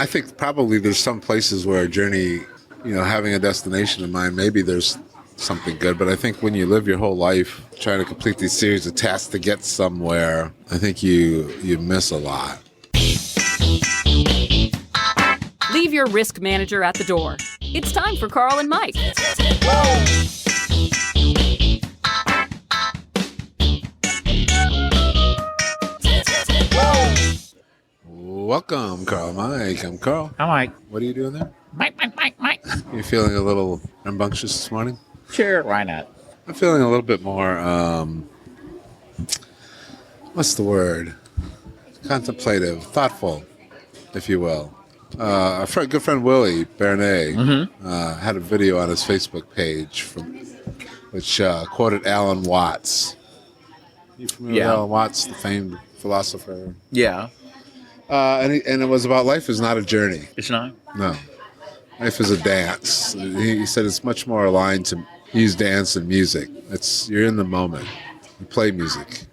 I think probably there's some places where a journey, having a destination in mind, maybe there's something good. But I think when you live your whole life trying to complete these series of tasks to get somewhere, I think you miss a lot. Leave your risk manager at the door. It's time for Carl and Mike. Welcome, Carl. Mike. I'm Carl. Hi, Mike. What are you doing there? Mike. You feeling a little rambunctious this morning? Sure, why not? I'm feeling a little bit more, what's the word? Contemplative, thoughtful, if you will. Good friend Willie Bernet had a video on his Facebook page which quoted Alan Watts. You familiar with Alan Watts, the famed philosopher? Yeah. And it was about life is not a journey. It's not? No. Life is a dance. He said it's much more aligned to use dance and music. You're in the moment. You play music.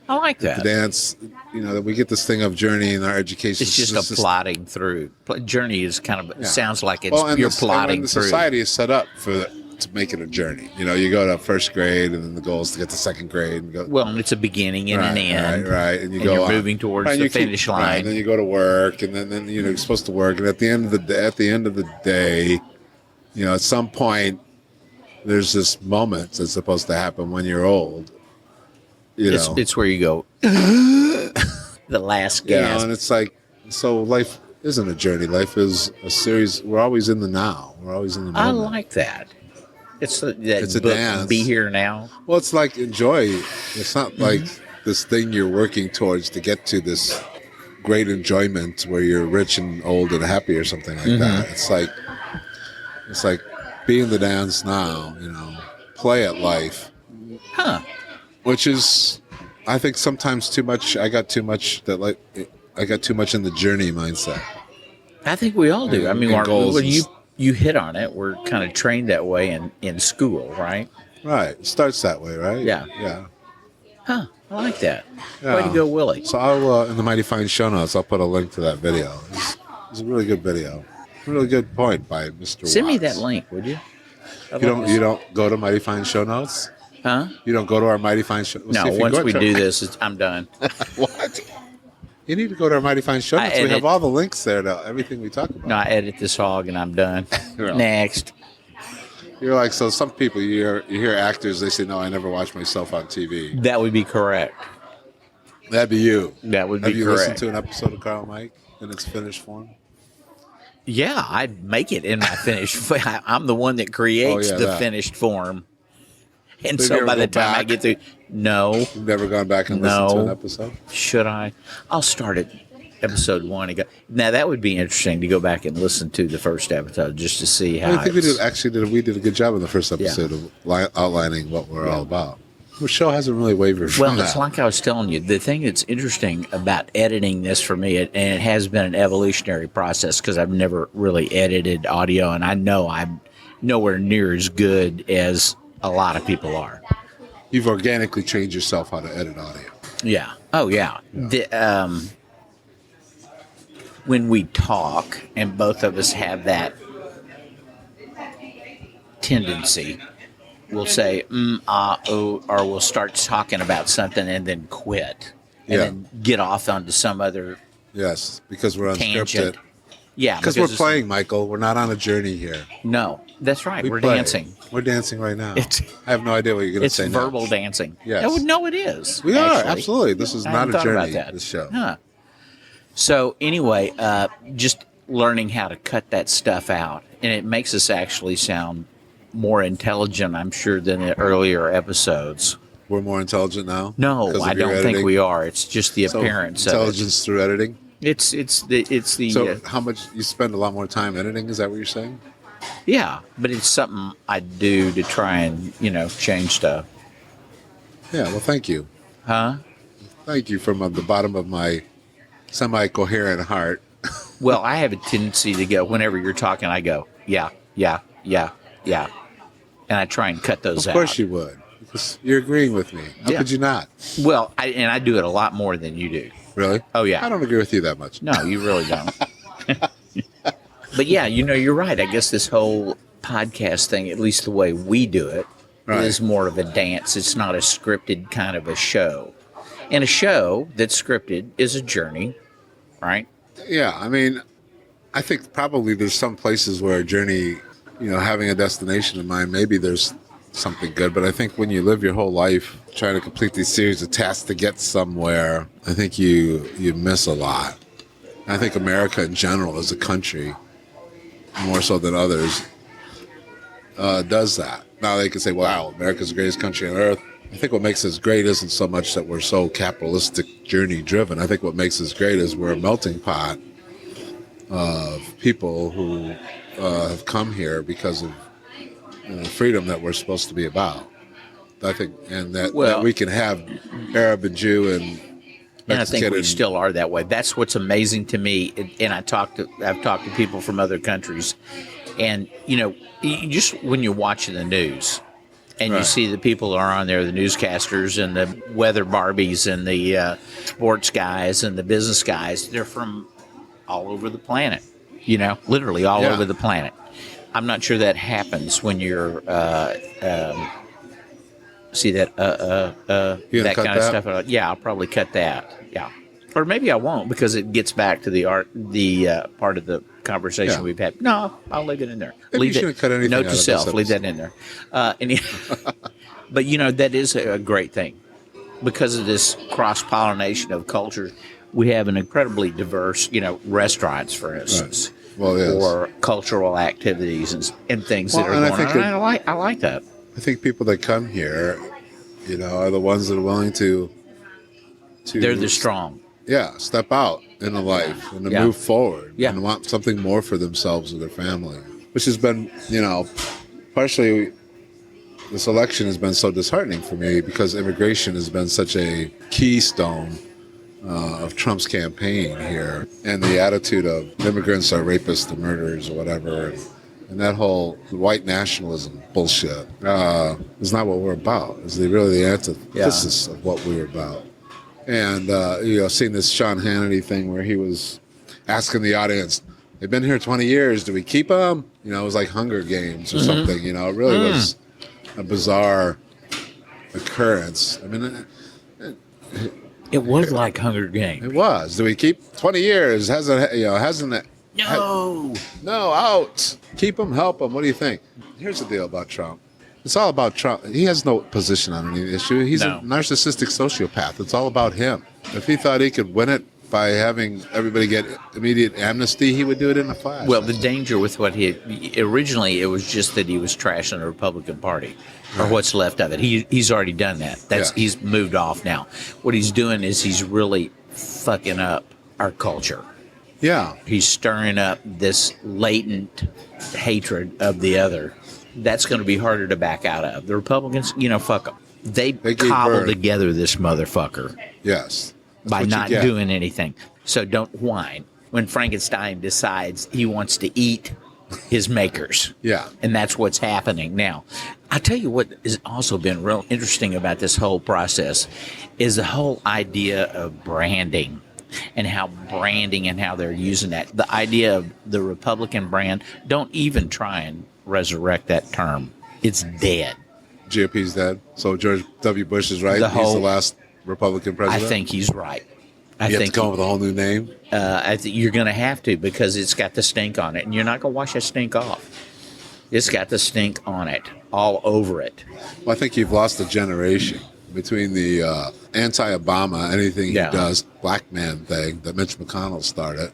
I like that. The dance, that we get this thing of journey in our education. It's just plodding through. Journey is kind of, sounds like you're plodding the through. Society is set up to make it a journey. You go to first grade, and then the goal is to get to second grade. And it's a beginning and an end. Right. And you're moving towards the finish line. Right, and then you go to work, and then you're supposed to work. And at the end of the day, at some point, there's this moment that's supposed to happen when you're old. It's where you go, the last gasp. And it's like, so life isn't a journey. Life is a series. We're always in the now. We're always in the moment. I like that. It's a dance. Be here now. Well, it's like enjoy. It's not like this thing you're working towards to get to this great enjoyment where you're rich and old and happy or something like that. It's like be in the dance now. Play at life. Huh. Which is, I think, sometimes too much. I got too much in the journey mindset. I think we all do. And you hit on it. We're kind of trained that way in school, right? Right. It starts that way, right? Yeah. Yeah. Huh. I like that. Yeah. Way to go, Willie. So I'll, in the Mighty Fine show notes, I'll put a link to that video. It's a really good video. Really good point by Mr. Send me Watts. that link, would you? You don't go to Mighty Fine show notes? Huh? You don't go to our Mighty Fine show? No, once we do this, I'm done. What? You need to go to our Mighty Fine show notes. We have all the links there to everything we talk about. No, I edit this hog and I'm done. Next. You're like, so some people, you hear actors, they say, no, I never watch myself on TV. That would be correct. That'd be you. That would be correct. Have you listened to an episode of Carl Mike in its finished form? Yeah, I'd make it in my finished form. I'm the one that creates the finished form. And so by the time I get through, no. You've never gone back and listened to an episode? Should I? I'll start at episode 1 and go. Now, that would be interesting to go back and listen to the first episode just to see how I think we did a good job in the first episode of outlining what we're all about. The show hasn't really wavered from that. It's like I was telling you. The thing that's interesting about editing this for me, and it has been an evolutionary process because I've never really edited audio, and I know I'm nowhere near as good as a lot of people are. You've organically trained yourself how to edit audio. Yeah. Oh, yeah. When we talk, and both of us have that tendency, we'll say, or we'll start talking about something and then quit. And then get off onto some other Yes, because we're unscripted. tangent. Yeah. Because we're playing, Michael. We're not on a journey here. No, that's right. We're play. dancing. We're dancing right now. I have no idea what you're going to say It's verbal dancing. Yes. No, it is. We are, actually. absolutely. This is not a journey, this show. Huh. So anyway, just learning how to cut that stuff out. And it makes us actually sound more intelligent, I'm sure, than the earlier episodes. We're more intelligent now? No, I don't think we are. It's just the appearance of it. Intelligence through editing? It's the So how much you spend a lot more time editing? Is that what you're saying? Yeah, but it's something I do to try and change stuff. Yeah. Well, thank you. Huh? Thank you from the bottom of my semi-coherent heart. Well, I have a tendency to go whenever you're talking. I go yeah, and I try and cut those out. Of course you would, because you're agreeing with me. How could you not? Well, I do it a lot more than you do. Really? Oh, yeah. I don't agree with you that much. No, you really don't. But yeah, you're right. I guess this whole podcast thing, at least the way we do it, is more of a dance. It's not a scripted kind of a show. And a show that's scripted is a journey, right? Yeah, I mean, I think probably there's some places where a journey, having a destination in mind, maybe there's something good. But I think when you live your whole life trying to complete these series of tasks to get somewhere, I think you miss a lot. I think America in general as a country, more so than others, does that. Now they can say, wow, America's the greatest country on earth. I think what makes us great isn't so much that we're so capitalistic journey driven. I think what makes us great is we're a melting pot of people who have come here because of freedom that we're supposed to be about. I think, and that we can have Arab and Jew and Mexican. And I think we still are that way. That's what's amazing to me. And I've talked to people from other countries, and you just when you're watching the news. And you see the people who are on there, the newscasters and the weather Barbies and the sports guys and the business guys. They're from all over the planet, literally all over the planet. I'm not sure that happens when you're see that that kind of stuff. Yeah, I'll probably cut that. Yeah, or maybe I won't because it gets back to the part of the conversation we've had. No, I'll leave it in there. Maybe you shouldn't cut anything note out to of self, this leave that in there. But that is a great thing because of this cross-pollination of culture. We have an incredibly diverse, restaurants, for instance, or cultural activities and things that are going on. I like that. I think people that come here, are the ones that are willing to they're the strong. Yeah, step out in a life and to move forward and want something more for themselves and their family, which has been, partially this election has been so disheartening for me because immigration has been such a keystone of Trump's campaign here, and the attitude of immigrants are rapists or murderers or whatever, and that whole white nationalism bullshit is not what we're about. It's really the antithesis of what we're about. And, seeing this Sean Hannity thing where he was asking the audience, they've been here 20 years, do we keep them? It was like Hunger Games or something, it really was a bizarre occurrence. I mean, it was like Hunger Games. It was. Do we keep 20 years? Hasn't it? No, out. Keep them, help them. What do you think? Here's the deal about Trump. It's all about Trump. He has no position on any issue. He's a narcissistic sociopath. It's all about him. If he thought he could win it by having everybody get immediate amnesty, he would do it in a flash. Well, the danger with what originally it was just that he was trashing the Republican Party, or what's left of it. He's already done that. He's moved off now. What he's doing is he's really fucking up our culture. Yeah. He's stirring up this latent hatred of the other. That's going to be harder to back out of. The Republicans, fuck them. They cobbled together this motherfucker. Yes. By not doing anything. So don't whine when Frankenstein decides he wants to eat his makers. Yeah. And that's what's happening now. I'll tell you what has also been real interesting about this whole process is the whole idea of branding and how they're using that. The idea of the Republican brand, don't even try and resurrect that term. It's dead. GOP's dead. So George W. Bush is right. He's the last Republican president. I think he's right. You have to come up with a whole new name? I think you're going to have to because it's got the stink on it, and you're not going to wash that stink off. It's got the stink on it, all over it. Well, I think you've lost a generation between the anti-Obama, anything he does, black man thing that Mitch McConnell started,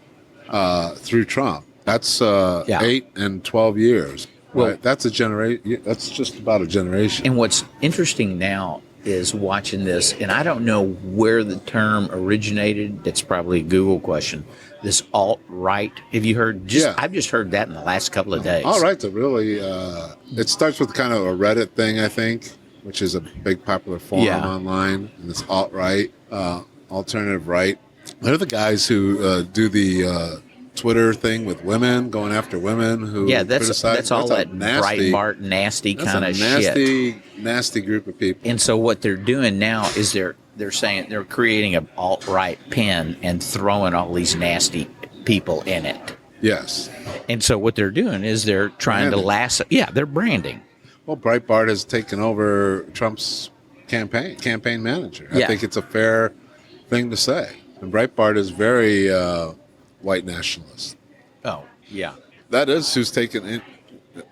through Trump. That's 8 and 12 years. Well, right? That's a generation. That's just about a generation. And what's interesting now is watching this, and I don't know where the term originated. That's probably a Google question. This alt-right. Have you heard? I've just heard that in the last couple of days. Alt-right's really. It starts with kind of a Reddit thing, I think, which is a big popular forum online, and it's alt-right, alternative right. They're the guys who do the Twitter thing with women, going after women who criticize. That's all that Breitbart nasty kind of shit. Nasty group of people. And so what they're doing now is they're saying they're creating an alt-right pen and throwing all these nasty people in it. Yes. And so what they're doing is they're trying to Branding. lasso. Yeah, they're branding. Well, Breitbart has taken over Trump's campaign manager. I Yeah. think it's a fair thing to say. And Breitbart is very white nationalist. Oh, yeah. That is who's taken in,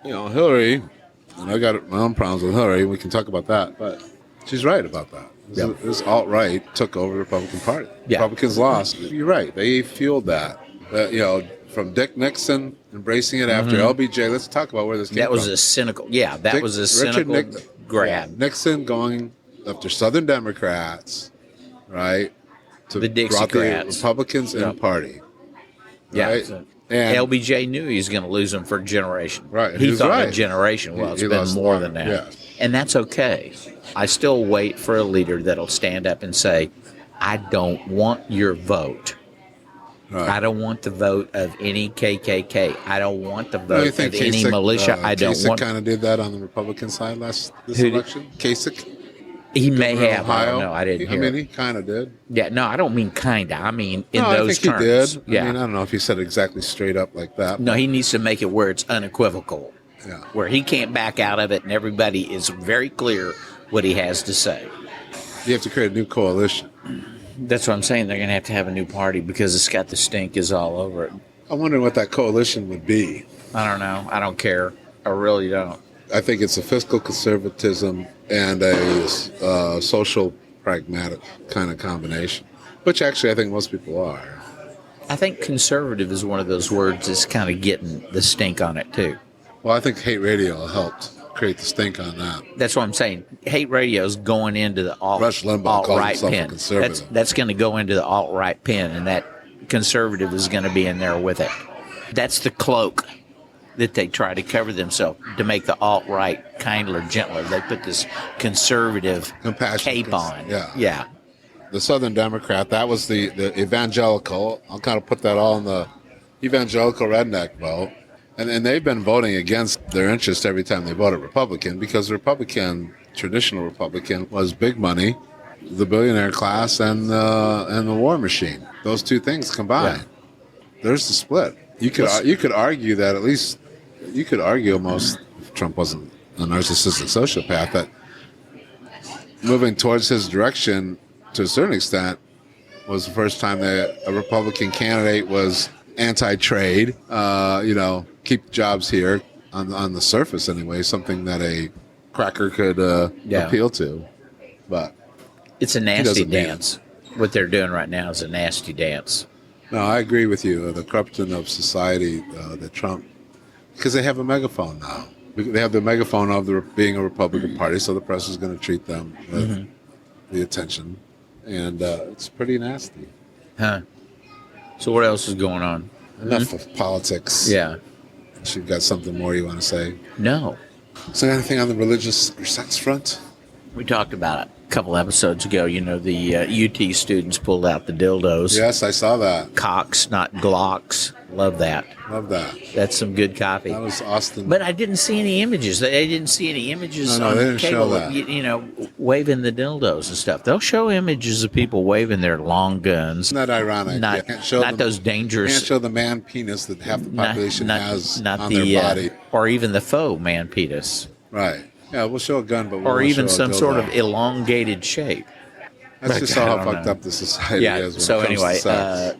Hillary, and I got my own problems with Hillary. We can talk about that, but she's right about that. Yep. This alt-right took over the Republican Party. Yeah. Republicans lost. You're right. They fueled that. From Dick Nixon embracing it after LBJ. Let's talk about where this came That was from. a cynical. Yeah, that Dick- was a Richard cynical grab. Nixon going after Southern Democrats, right? To The brought the Dixiecrats. Republicans in the Yep. party. Yeah. Right? So And LBJ knew he was going to lose them for a generation. Right, He he was thought a right. generation. Well, it's He been lost more a lot, than that. yeah. And that's okay. I still wait for a leader that'll stand up and say, I don't want your vote. right. I don't want the vote of any KKK. I don't want the Don't vote you of think any Kasich, militia. I don't Kasich want. kind of did that on the Republican side this Who did? election? Kasich? He may Governor of have. I don't Ohio? know. I didn't I hear. mean, it. he kind of did. Yeah, no, I don't mean kinda. I mean in No, those I think terms. he did. Yeah. I mean, I don't know if he said it exactly straight up like that. No, he needs to make it where it's unequivocal, Yeah. where he can't back out of it, and everybody is very clear what he has to say. You have to create a new coalition. That's what I'm saying. They're going to have a new party because it's got the stink is all over it. I'm wondering what that coalition would be. I don't know. I don't care. I really don't. I think it's a fiscal conservatism and a social pragmatic kind of combination, which actually I think most people are. I think conservative is one of those words that's kind of getting the stink on it too. Well, I think hate radio helped create the stink on that. That's what I'm saying. Hate radio is going into the Rush Limbaugh called alt-right himself a pen. conservative. That's going to go into the alt-right pen, and that conservative is going to be in there with it. That's the cloak that they try to cover themselves to make the alt-right kindler, gentler. They put this conservative Compassionate cape on. yeah. The Southern Democrat, that was the evangelical. I'll kind of put that all in the evangelical redneck vote. And they've been voting against their interest every time they voted Republican because the traditional Republican, was big money, the billionaire class, and the war machine. Those two things combined. There's the split. You could argue that at least you could argue almost if Trump wasn't a narcissistic sociopath that moving towards his direction to a certain extent was the first time that a Republican candidate was anti-trade, keep jobs here on the surface anyway, something that a cracker could appeal to. But It's a nasty doesn't mean it. dance. What they're doing right now is a nasty dance. no, I agree with you. The corruption of society, that Trump, because they have a megaphone now. They have the megaphone of being a Republican Party, so the press is going to treat them with the attention. And it's pretty nasty. Huh. So what else is going on? Enough of politics. Yeah. You've got something more you want to say? No. Is there anything on the religious or sex front? We talked about it a couple episodes ago. The UT students pulled out the dildos. Yes, I saw that. Cocks, not Glocks. Love that. Love that. That's some good copy. That was Austin. But I didn't see any images. They didn't see any images No, on they the didn't show cable, that. waving the dildos and stuff. They'll show images of people waving their long guns. Isn't that ironic? Not, You can't show not those Can't dangerous. show the man penis that half the population has not on the their body. or even the faux man penis, Right. Yeah, we'll show a gun, but we or won't even show a some sort dildo. of elongated shape. That's just I how don't fucked know. up the society Yeah. is when So it comes anyway, to sex.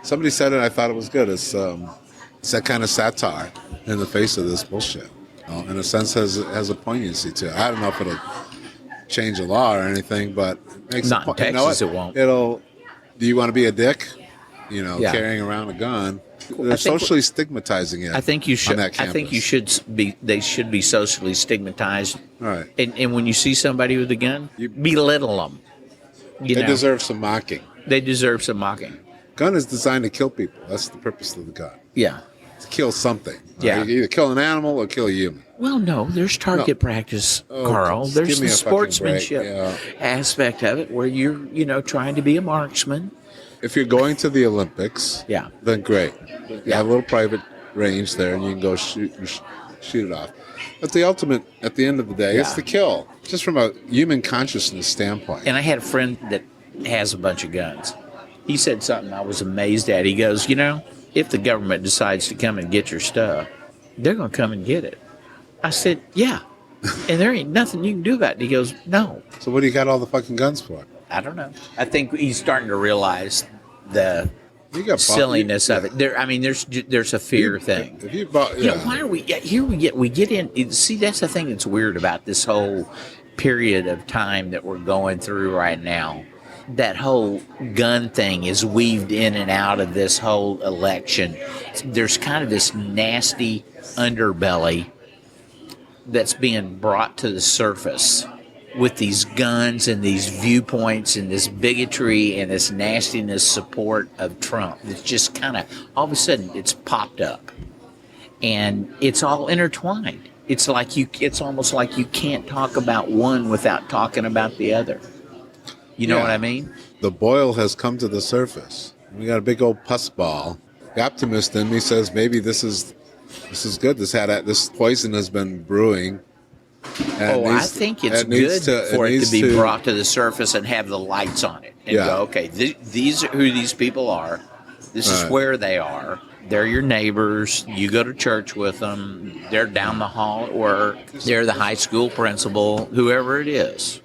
Somebody said it. I thought it was good. It's that kind of satire in the face of this bullshit. In a sense, has a poignancy to it. I don't know if it'll change the law or anything, but it makes Not in a point. Texas, it won't. It'll. Do you want to be a dick? Yeah. Carrying around a gun. They're think- socially stigmatizing it. I think you should. On that I think you campus. should be. They should be socially stigmatized. Right. And when you see somebody with a gun, belittle them. They deserve some mocking. They deserve some mocking. Gun is designed to kill people. That's the purpose of the gun. Yeah. To kill something. Yeah. You either kill an animal or kill a human. Well, no, there's target practice, Oh, Carl. just There's give me the a fucking sportsmanship break, yeah. aspect of it where you're, trying to be a marksman. If you're going to the Olympics, Yeah. then great. You have a little private range there, and you can go shoot it off. But at the end of the day, it's Yeah. the kill. Just from a human consciousness standpoint. And I had a friend that has a bunch of guns. He said something I was amazed at. He goes, if the government decides to come and get your stuff, they're going to come and get it. I said, yeah. And there ain't nothing you can do about it. He goes, no. So what do you got all the fucking guns for? I don't know. I think he's starting to realize the You got silliness of it. There's a fear thing. If you bought, You know, why are we? Here we get in. See, that's the thing that's weird about this whole period of time that we're going through right now. That whole gun thing is weaved in and out of this whole election. There's kind of this nasty underbelly that's being brought to the surface with these guns and these viewpoints and this bigotry and this nastiness support of Trump. It's just kind of, all of a sudden, it's popped up. And it's all intertwined. It's almost like you can't talk about one without talking about the other. You know what I mean? The boil has come to the surface. We got a big old pus ball. The optimist in me says maybe this is good. This poison has been brewing. I think it's good for it to be brought to the surface and have the lights on it. And go, okay, these are who these people are. This is where they are. They're your neighbors. You go to church with them. They're down the hall at work. They're the high school principal, whoever it is.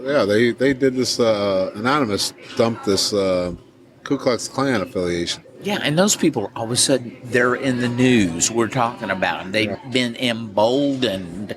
Yeah, they did this, Anonymous dumped this Ku Klux Klan affiliation. Yeah, and those people, all of a sudden, they're in the news. We're talking about them. They've been emboldened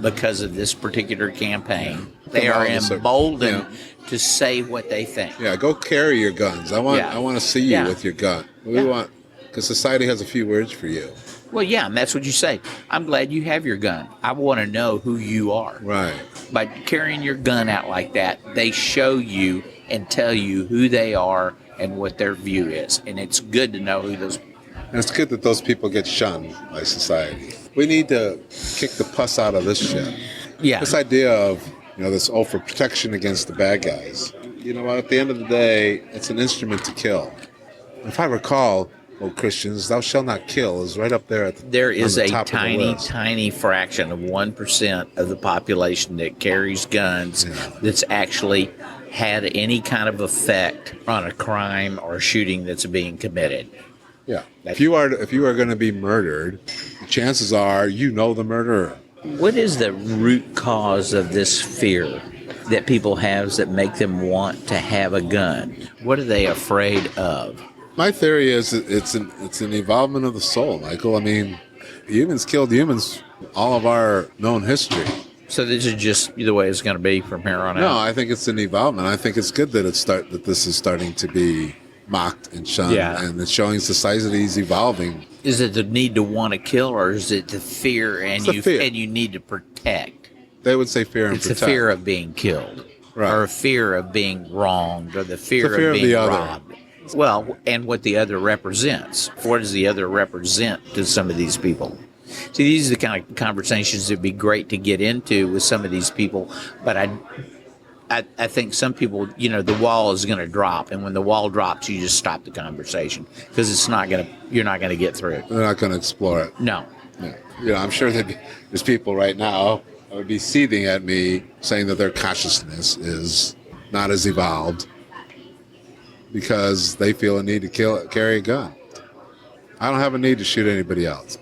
because of this particular campaign. They are emboldened to say what they think. Yeah, go carry your guns. I want to see you with your gun. Because society has a few words for you. Well, yeah, and that's what you say. I'm glad you have your gun. I want to know who you are. Right. By carrying your gun out like that, they show you and tell you who they are and what their view is. And it's good to know who those people are. And it's good that those people get shunned by society. We need to kick the pus out of this shit. Yeah. This idea of, this for protection against the bad guys. You know what? At the end of the day, it's an instrument to kill. If I recall, Christians, thou shalt not kill is right up there. There is a tiny fraction of 1% of the population that carries guns that's actually had any kind of effect on a crime or shooting that's being committed. Yeah. If you are going to be murdered, the chances are the murderer. What is the root cause of this fear that people have that make them want to have a gun? What are they afraid of? My theory is that it's an evolvement of the soul, Michael. I mean, humans killed humans all of our known history. So this is just the way it's going to be from here on out? No, I think it's an evolvement. I think it's good that that this is starting to be mocked and shunned, and it's showing society's evolving. Is it the need to want to kill, or is it the fear and you need to protect? They would say fear and it's protect. It's the fear of being killed, or a fear of being wronged, or the fear of being robbed. Well, and what the other represents. What does the other represent to some of these people? See, these are the kind of conversations that would be great to get into with some of these people. But I think some people, the wall is going to drop. And when the wall drops, you just stop the conversation because you're not going to get through it. They're not going to explore it. No. Yeah. I'm sure that there's people right now that would be seething at me saying that their consciousness is not as evolved because they feel a need to carry a gun. I don't have a need to shoot anybody else.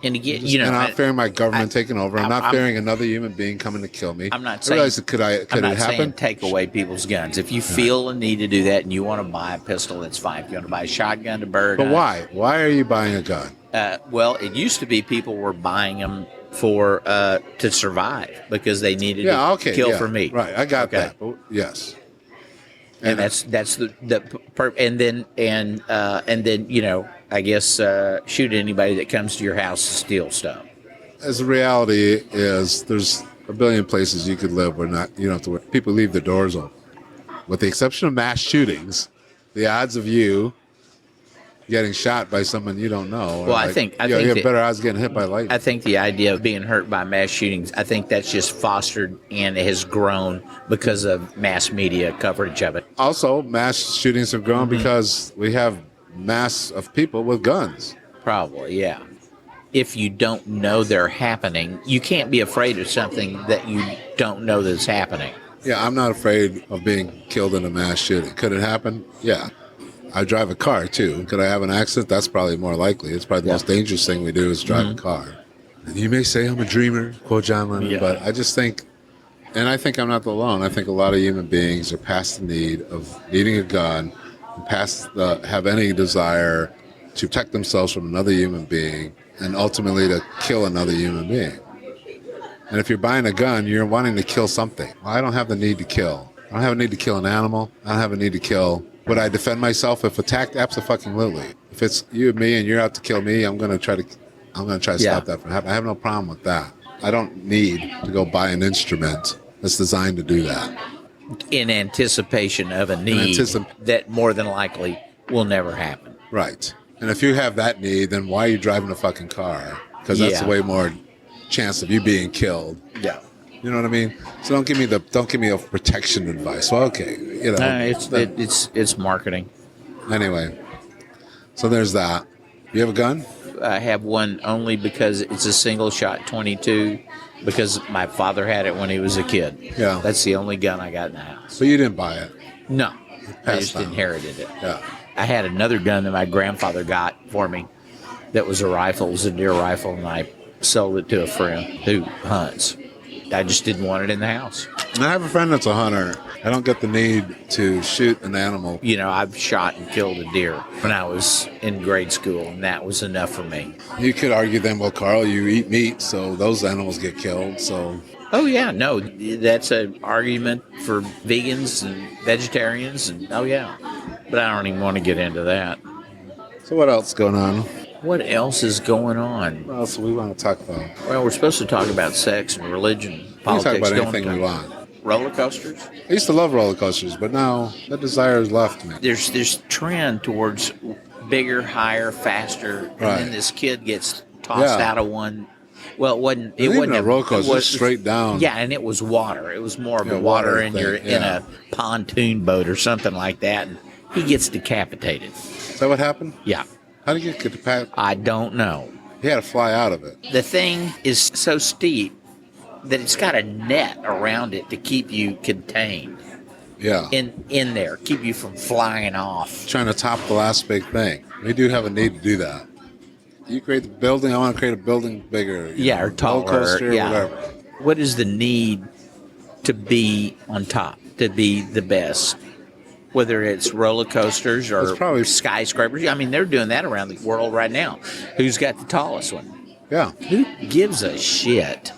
And again, I'm not fearing my government taking over. I'm not fearing another human being coming to kill me. I'm not saying. I realize could it happen? Saying take away people's guns. If you feel a need to do that and you want to buy a pistol, that's fine. If you want to buy a shotgun, a bird. But why? Why are you buying a gun? Well, it used to be people were buying them for to survive because they needed to kill for meat. Right, I got that. But yes. And that's and then I guess shoot anybody that comes to your house to steal stuff. As the reality is, there's a billion places you could live where you don't have to worry. People leave their doors open. With the exception of mass shootings, the odds of you getting shot by someone you don't know. Well, I think you have better odds getting hit by lightning. I think the idea of being hurt by mass shootings, I think that's just fostered and has grown because of mass media coverage of it. Also, mass shootings have grown because we have mass of people with guns. Probably, yeah. If you don't know they're happening, you can't be afraid of something that you don't know that's happening. Yeah, I'm not afraid of being killed in a mass shooting. Could it happen? Yeah. I drive a car too. Could I have an accident? That's probably more likely. It's probably the most dangerous thing we do is drive a car. And you may say I'm a dreamer, quote John Lennon, but I just think, and I think I'm not alone. I think a lot of human beings are past the need of needing a gun, have any desire to protect themselves from another human being, and ultimately to kill another human being. And if you're buying a gun, you're wanting to kill something. Well, I don't have the need to kill. I don't have a need to kill an animal. I don't have a need to kill. Would I defend myself if attacked? Absolutely. If it's you and me and you're out to kill me, I'm going to try to stop that from happening. I have no problem with that. I don't need to go buy an instrument that's designed to do that. In anticipation of a need that more than likely will never happen. Right. And if you have that need, then why are you driving a fucking car? Because that's way more chance of you being killed. Yeah. You know what I mean? So don't give me a protection advice. Well, okay, you know. It's marketing. Anyway, so there's that. You have a gun? I have one only because it's a single shot 22 because my father had it when he was a kid. Yeah. That's the only gun I got in the house. So you didn't buy it? No. I just down. inherited it. Yeah. I had another gun that my grandfather got for me that was a rifle. It was a deer rifle, and I sold it to a friend who hunts. I just didn't want it in the house. I have a friend that's a hunter. I don't get the need to shoot an animal. You know, I've shot and killed a deer when I was in grade school, and that was enough for me. You could argue then, well, Carl, you eat meat, so those animals get killed, so... Oh, yeah, no, that's an argument for vegans and vegetarians, and oh, yeah. But I don't even want to get into that. So what else is going on? What else is going on? What else do we want to talk about? Well, we're supposed to talk about sex and religion, We can politics. talk about anything we want. Roller coasters? I used to love roller coasters, but now that desire has left me. There's this trend towards bigger, higher, faster, and Right. then this kid gets tossed out of one. Well, it It wasn't a roller coaster, it was straight down. Yeah, and it was water. It was more of Yeah, a water, water and thing, you're in yeah. a pontoon boat or something like that, and he gets decapitated. Is that what happened? Yeah, How did you get the pat? I don't know. He had to fly out of it. The thing is so steep that it's got a net around it to keep you contained Yeah. in there, keep you from flying off. Trying to top the last big thing. We do have a need to do that. You create the building, I want to create a building bigger. Or taller. Roller coaster, yeah. whatever. What is the need to be on top, to be the best? Whether it's roller coasters or It's probably- skyscrapers. I mean, they're doing that around the world right now. Who's got the tallest one? Yeah. Who gives a shit?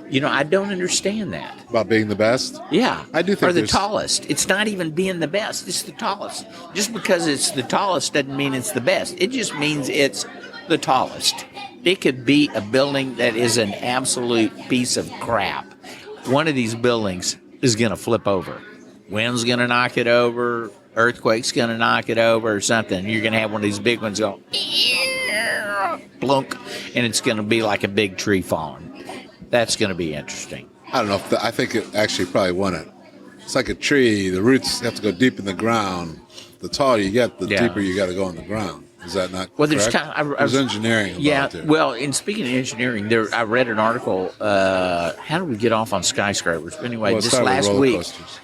You know, I don't understand that. About being the best. Yeah. I do think Or the there's- tallest. It's not even being the best. It's the tallest. Just because it's the tallest doesn't mean it's the best. It just means it's the tallest. It could be a building that is an absolute piece of crap. One of these buildings is going to flip over. Wind's going to knock it over. Earthquake's going to knock it over or something. You're going to have one of these big ones go blunk, and it's going to be like a big tree falling. That's going to be interesting. I don't know. I think it actually probably won it. It's like a tree. The roots have to go deep in the ground. The taller you get, the deeper you got to go in the ground. Is that not Well, correct? there's There's engineering about it. Well, in speaking of engineering, I read an article. How do we get off on skyscrapers? Anyway, Well, it this started with last roller week coasters.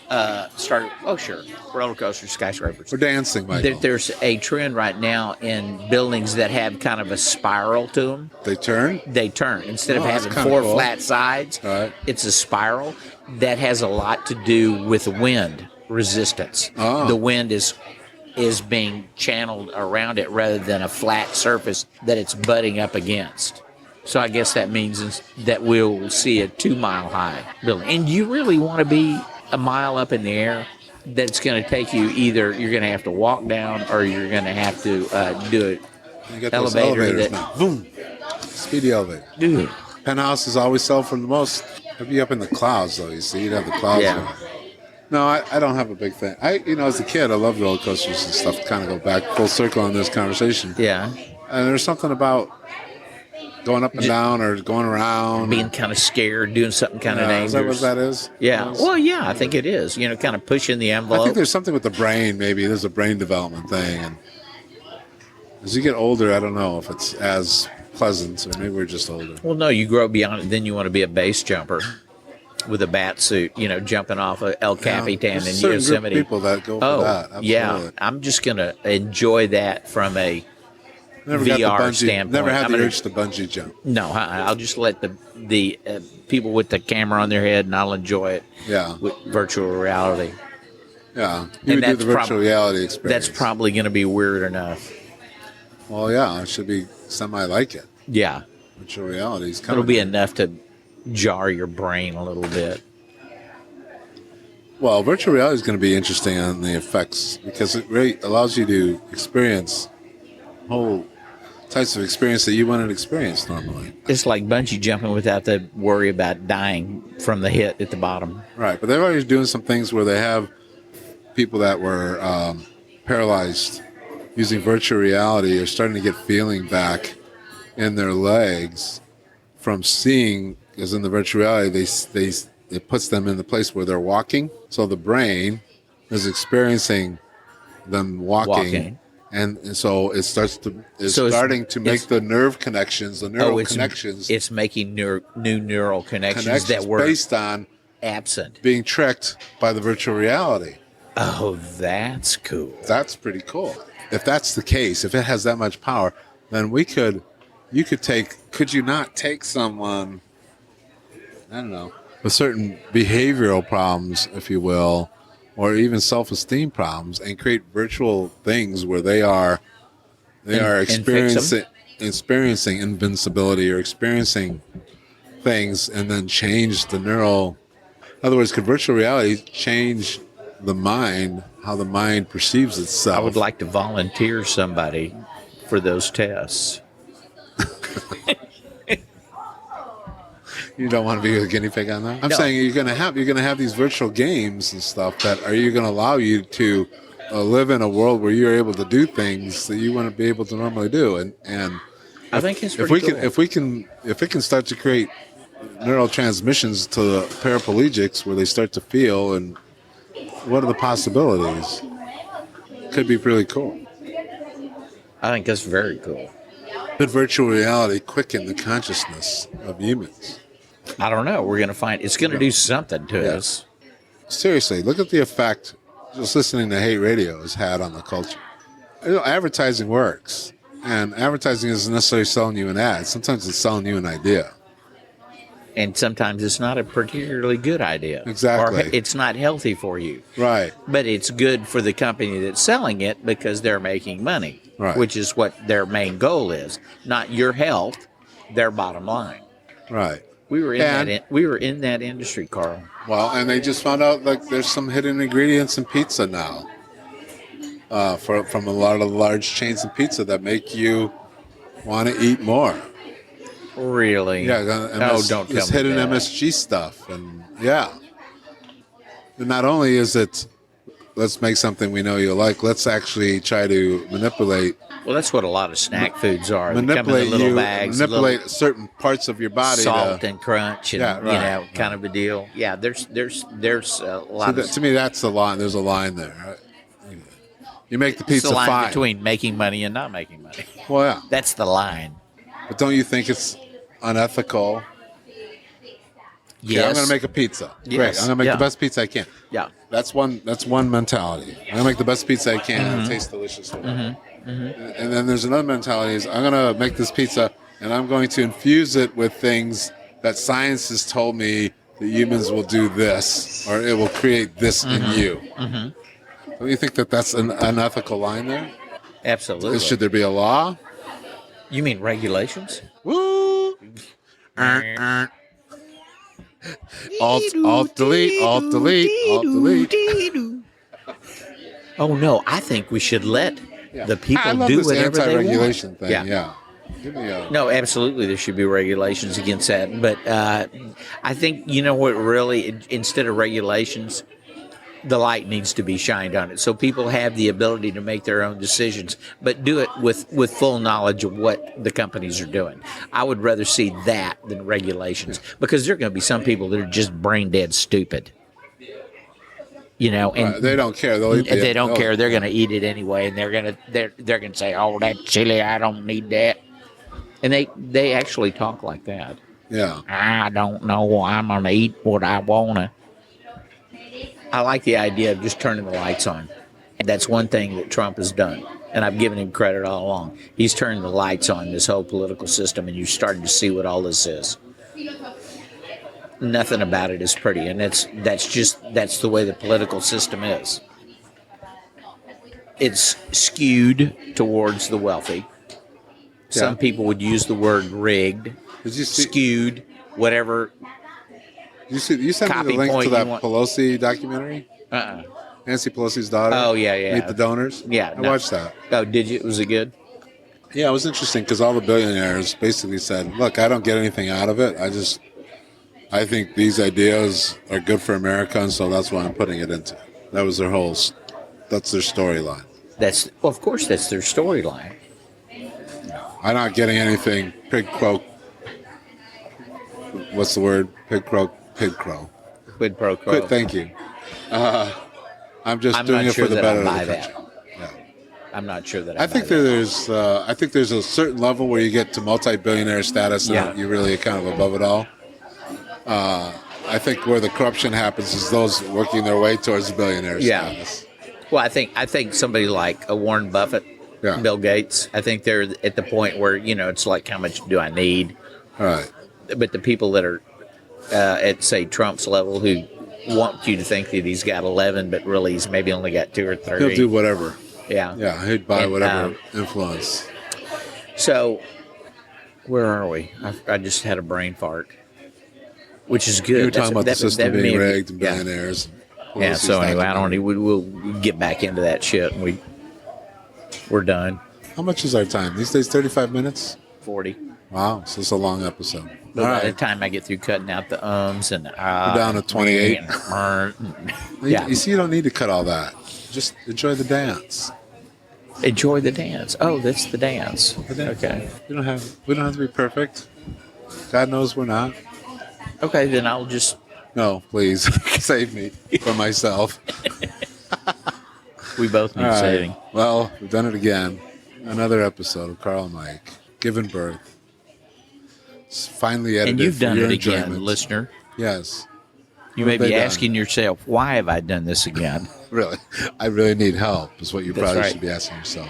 started. Oh, sure, roller coasters, skyscrapers. We're dancing, Michael. There's a trend right now in buildings that have kind of a spiral to them. They turn? They turn instead of Oh, that's having kinda four cool. flat sides. Right. It's a spiral that has a lot to do with wind resistance. Oh. The wind is being channeled around it rather than a flat surface that it's butting up against. So I guess that means that we'll see a 2-mile high building. And you really want to be a mile up in the air? That's going to take you either you're going to have to walk down or you're going to have to do it. You got those Elevator elevators that- now. Boom. Speedy elevator. Dude. Penthouses always sell for the most. It'd be up in the clouds, though. You see, you'd have the clouds. Yeah. going. No, I don't have a big thing. As a kid, I loved roller coasters and stuff. To kind of go back full circle on this conversation. Yeah. And there's something about going up and down or going around. Being kind of scared, doing something kind of Is dangerous. that what that is? Yeah. Is? Well, yeah, I think it is. You know, kind of pushing the I envelope. think there's something with the brain. Maybe there's a brain development thing, and as you get older, I don't know if it's as pleasant, or maybe we're just older. Well, no, you grow beyond it, then you want to be a base jumper. with a bat suit, jumping off of El Capitan in There's a certain Yosemite. group of people that go for Oh, that. Absolutely. yeah. I'm just going to enjoy that from a Never got the VR bungee. standpoint. Never had I'm the gonna- urge to bungee jump. No, I'll just let the people with the camera on their head, and I'll enjoy it Yeah, with virtual reality. yeah. You And would do that's the virtual reality That's experience. probably going to be weird enough. Well, yeah, it should be semi like it. Yeah, Virtual reality is coming. it'll be enough to jar your brain a little bit. Well, virtual reality is going to be interesting on the effects because it really allows you to experience whole types of experience that you wouldn't experience normally. It's like bungee jumping without the worry about dying from the hit at the bottom. Right, but they're already doing some things where they have people that were paralyzed using virtual reality are starting to get feeling back in their legs from seeing, because in the virtual reality, it puts them in the place where they're walking. So the brain is experiencing them walking. And so it starting to make the nerve connections, the neural connections. It's making new neural connections that were based on absent. being tricked by the virtual reality. Oh, that's cool. That's pretty cool. If that's the case, if it has that much power, then could you not take someone, I don't know, with certain behavioral problems, if you will, or even self-esteem problems, and create virtual things where they are experiencing invincibility or experiencing things, and then change the neural. In other words, could virtual reality change the mind, how the mind perceives itself? I would like to volunteer somebody for those tests. You don't want to be a guinea pig on that? I'm No. saying you're going to have these virtual games and stuff that are going to allow you to live in a world where you're able to do things that you wouldn't be able to normally do. And I think it's if pretty we cool. if it can start to create neural transmissions to the paraplegics where they start to feel, and what are the possibilities? Could be really cool. I think that's very cool. Could virtual reality quicken the consciousness of humans? I don't know. We're going to find it's going to do something to us. Seriously, look at the effect just listening to hate radio has had on the culture. Advertising works, and advertising isn't necessarily selling you an ad. Sometimes it's selling you an idea. And sometimes it's not a particularly good idea. Exactly. Or it's not healthy for you. Right. But it's good for the company that's selling it because they're making money, Right. which is what their main goal is. Not your health, their bottom line. Right. We were in that industry, Carl. Well, and they just found out like there's some hidden ingredients in pizza now, from a lot of the large chains of pizza that make you want to eat more. Really? Yeah, Don't tell me this hidden that. MSG stuff, and yeah. And not only is it, let's make something we know you'll like, let's actually try to manipulate Well, that's what a lot of snack foods are. They come in manipulate the little you, bags, manipulate little certain parts of your body. salt and crunch, and Yeah, right, kind of a deal. Yeah, there's a lot of To me, that's the line. There's a line there. Right? You make the it's pizza the line fine. between making money and not making money. Well, yeah, That's the line. but don't you think it's unethical? Yes. Okay, I'm going to make a pizza. Great. Yes. I'm going to make Yeah. the best pizza I can. Yeah. That's one mentality. I'm going to make the best pizza I can and it tastes delicious. And then there's another mentality is I'm going to make this pizza and I'm going to infuse it with things that science has told me that humans will do this or it will create this in you. Don't you think that that's an unethical line there? Absolutely. Should there be a law? You mean regulations? Woo! Alt delete. Oh no, I think we should let the I people love do this whatever they anti-regulation want. thing. Yeah. Give me a. No, absolutely, there should be regulations against that. But I think what really, instead of regulations, the light needs to be shined on it, so people have the ability to make their own decisions, but do it with full knowledge of what the companies are doing. I would rather see that than regulations, because there are going to be some people that are just brain dead stupid. And They don't care. They'll eat if they it. don't care, they're going to eat it anyway, and they're going to say, "Oh, that's silly. I don't need that." And they actually talk like that. Yeah. I don't know. I'm going to eat what I want to. I like the idea of just turning the lights on. And that's one thing that Trump has done. And I've given him credit all along. He's turned the lights on this whole political system, and you're starting to see what all this is. Nothing about it is pretty, and that's the way the political system is. It's skewed towards the wealthy. Some people would use the word rigged, Did you see? skewed, whatever. You sent me Copy the link point to you that want. Pelosi documentary. Nancy Pelosi's daughter. Oh, yeah. Meet the Donors. Yeah, I no. watched that. Oh, did you? Was it good? Yeah, it was interesting because all the billionaires basically said, "Look, I don't get anything out of it. I think these ideas are good for America, and so that's why I'm putting it into." That was their that's their storyline. Of course, that's their storyline. I'm not getting anything. Pig croak. What's the word? Pig croak. Pig crow. Quid pro quo. Good. Thank you. I'm just I'm doing not it sure for the that better I'll of buy the that. country. Yeah. I'm not sure that I think there's a certain level where you get to multi-billionaire status and Yeah. you're really kind of above it all. I think where the corruption happens is those working their way towards the billionaire status. Well, I think somebody like a Warren Buffett, Yeah. Bill Gates, I think they're at the point where, it's like, how much do I need? All right. But the people that are at, say, Trump's level, who want you to think that he's got 11, but really he's maybe only got 2 or 3. He'll do whatever. Yeah. Yeah, he'd buy And, whatever influence. So, where are we? I just had a brain fart, which is good. You were talking about the system being may- rigged and yeah. billionaires. And Yeah. Pelosi's So anyway, documentary. we'll get back into that shit, and we're done. How much is our time? These days, 35 minutes? 40. Wow, so it's a long episode. But All by the right. time I get through cutting out the and the We're down to 28. Yeah. You see, you don't need to cut all that. Just enjoy the dance. Enjoy the dance. Oh, that's the dance. dance. Okay. We don't have to be perfect. God knows we're not. Okay, then I'll just. No, please save me from myself. We both need All right. saving. Well, we've done it again. Another episode of Carl and Mike, given birth. It's finally edited. And you've for done your it again, enjoyment. listener. Yes, You What may have they be done? asking yourself, why have I done this again? really. I really need help. Is what you That's probably right. should be asking yourself.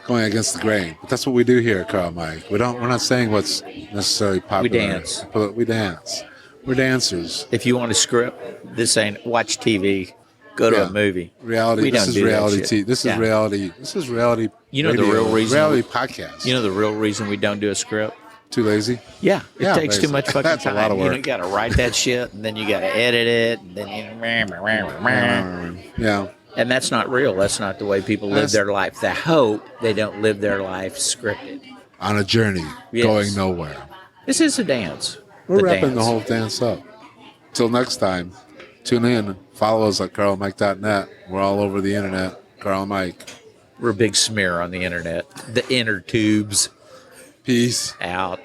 Going against the grain, but that's what we do here, Carl and Mike. We're not saying what's necessarily popular. dance. But we dance. We're dancers. If you want a script, this ain't watch TV. Go to Yeah. a movie. Reality. We This don't is do that reality. shit. This is Yeah. reality. This is reality. You know the radio, real reason- Reality podcast. You know the real reason we don't do a script? Too lazy. Yeah, it Yeah, takes too basically. much fucking That's a time. lot of work. You got to write that shit, and then you got to edit it, and then Yeah. and that's not real. That's not the way people live That's- their life. They hope they don't live their life scripted. On a journey, Yes. going nowhere. This is a dance. We're wrapping dance. the whole dance up. Till next time, tune in. Follow us at carlmike.net. We're all over the internet. Carl and Mike. We're a big smear on the internet. The inner tubes Peace. out.